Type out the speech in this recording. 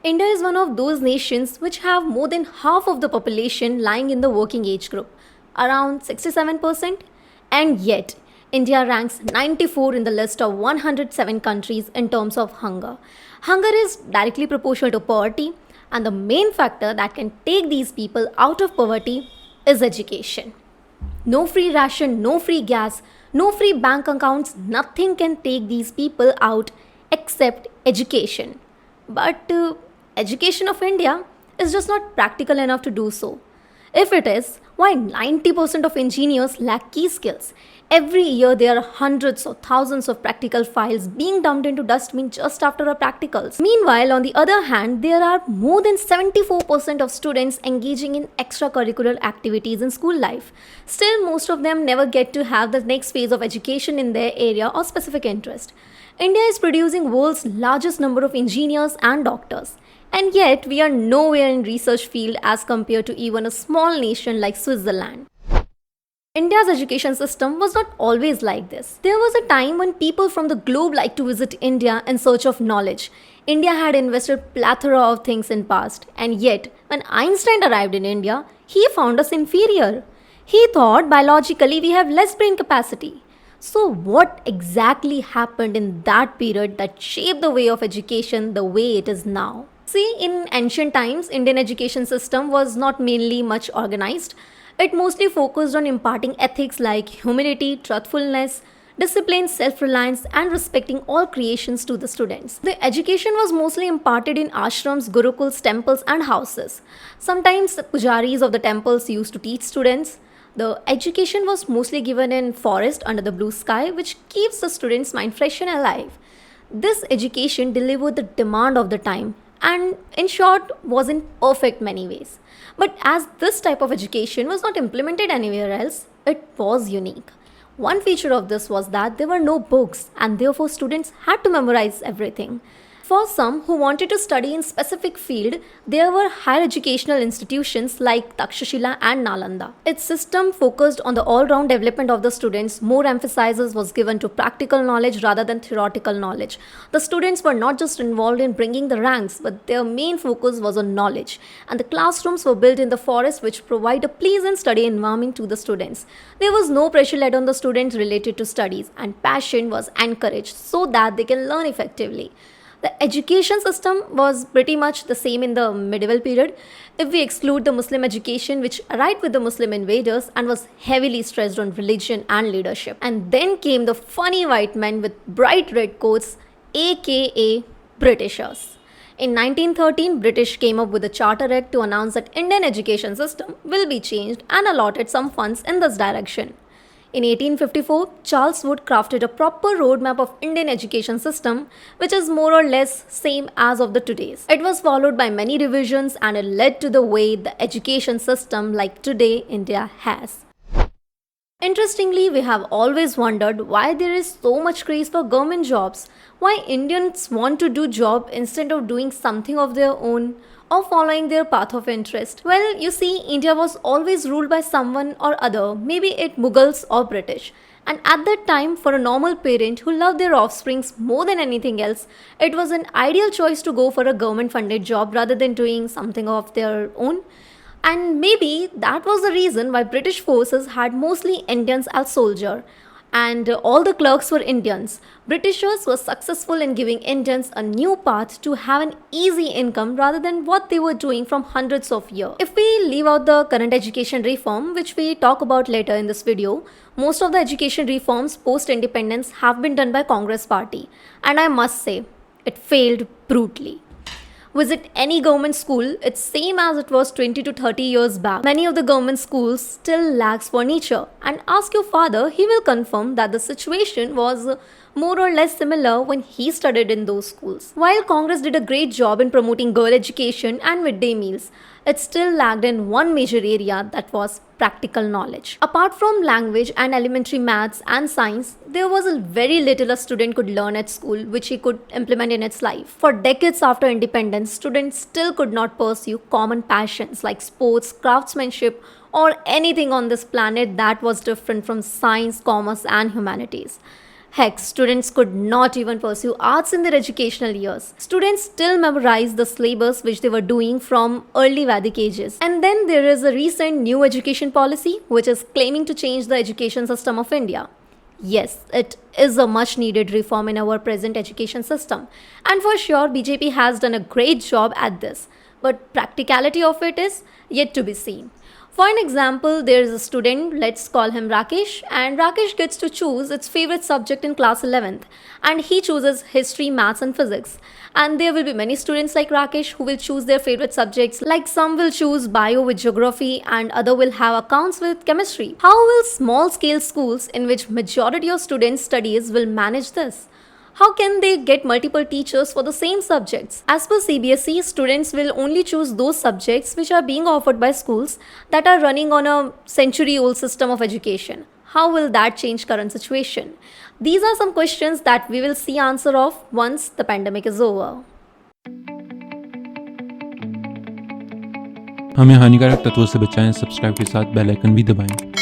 India is one of those nations which have more than half of the population lying in the working age group, around 67%, and yet India ranks 94 in the list of 107 countries in terms of hunger. Hunger is directly proportional to poverty, and the main factor that can take these people out of poverty is education. No free ration, no free gas, no free bank accounts, nothing can take these people out except education. But education of India is just not practical enough to do so. If it is, why 90% of engineers lack key skills? Every year there are hundreds or thousands of practical files being dumped into dustbin just after our practicals. Meanwhile, on the other hand, there are more than 74% of students engaging in extracurricular activities in school life. Still, most of them never get to have the next phase of education in their area or specific interest. India is producing world's largest number of engineers and doctors. And yet, we are nowhere in research field as compared to even a small nation like Switzerland. India's education system was not always like this. There was a time when people from the globe liked to visit India in search of knowledge. India had invested plethora of things in past, and yet when Einstein arrived in India, he found us inferior. He thought biologically we have less brain capacity. So what exactly happened in that period that shaped the way of education the way it is now? See, in ancient times, Indian education system was not mainly much organized. It mostly focused on imparting ethics like humility, truthfulness, discipline, self-reliance, and respecting all creations to the students. The education was mostly imparted in ashrams, gurukuls, temples, and houses. Sometimes the pujaris of the temples used to teach students. The education was mostly given in forest under the blue sky, which keeps the students' mind fresh and alive. This education delivered the demand of the time and in short was in perfect many ways. But as this type of education was not implemented anywhere else, it was unique. One feature of this was that there were no books and therefore students had to memorize everything. For some who wanted to study in specific field, there were higher educational institutions like Takshashila and Nalanda. Its system focused on the all-round development of the students. More emphasis was given to practical knowledge rather than theoretical knowledge. The students were not just involved in bringing the ranks, but their main focus was on knowledge. And the classrooms were built in the forest which provide a pleasant study environment to the students. There was no pressure laid on the students related to studies, and passion was encouraged so that they can learn effectively. The education system was pretty much the same in the medieval period, if we exclude the Muslim education which arrived with the Muslim invaders and was heavily stressed on religion and leadership. And then came the funny white men with bright red coats, aka Britishers. In 1913, British came up with a Charter Act to announce that Indian education system will be changed and allotted some funds in this direction. In 1854, Charles Wood crafted a proper roadmap of Indian education system, which is more or less same as of the today's. It was followed by many revisions and it led to the way the education system like today India has. Interestingly, we have always wondered why there is so much craze for government jobs, why Indians want to do job instead of doing something of their own or following their path of interest. Well, you see, India was always ruled by someone or other, maybe it Mughals or British. And at that time, for a normal parent who loved their offsprings more than anything else, it was an ideal choice to go for a government funded job rather than doing something of their own. And maybe that was the reason why British forces had mostly Indians as soldiers. And all the clerks were Indians. Britishers were successful in giving Indians a new path to have an easy income rather than what they were doing from hundreds of years. If we leave out the current education reform, which we talk about later in this video, most of the education reforms post-independence have been done by Congress party. And I must say, it failed brutally. Visit any government school, it's same as it was 20 to 30 years back. Many of the government schools still lacks furniture, and ask your father, he will confirm that the situation was more or less similar when he studied in those schools. While Congress did a great job in promoting girl education and midday meals, it still lacked in one major area, that was practical knowledge. Apart from language and elementary maths and science, there was a very little a student could learn at school which he could implement in its life. For decades after independence, students still could not pursue common passions like sports, craftsmanship, or anything on this planet that was different from science, commerce, and humanities. Heck, students could not even pursue arts in their educational years. Students still memorize the syllabus which they were doing from early Vedic ages. And then there is a recent new education policy which is claiming to change the education system of India. Yes, it is a much needed reform in our present education system. And for sure, BJP has done a great job at this. But practicality of it is yet to be seen. For an example, there is a student, let's call him Rakesh, and Rakesh gets to choose its favorite subject in class 11th, and he chooses history, maths, and physics. And there will be many students like Rakesh who will choose their favorite subjects, like some will choose bio with geography, and other will have accounts with chemistry. How will small scale schools in which majority of students studies will manage this? How can they get multiple teachers for the same subjects? As per CBSE, students will only choose those subjects which are being offered by schools that are running on a century-old system of education. How will that change current situation? These are some questions that we will see answer of once the pandemic is over. हमें हानिकारक तत्वों से बचाएं, subscribe के साथ bell icon भी दबाएं।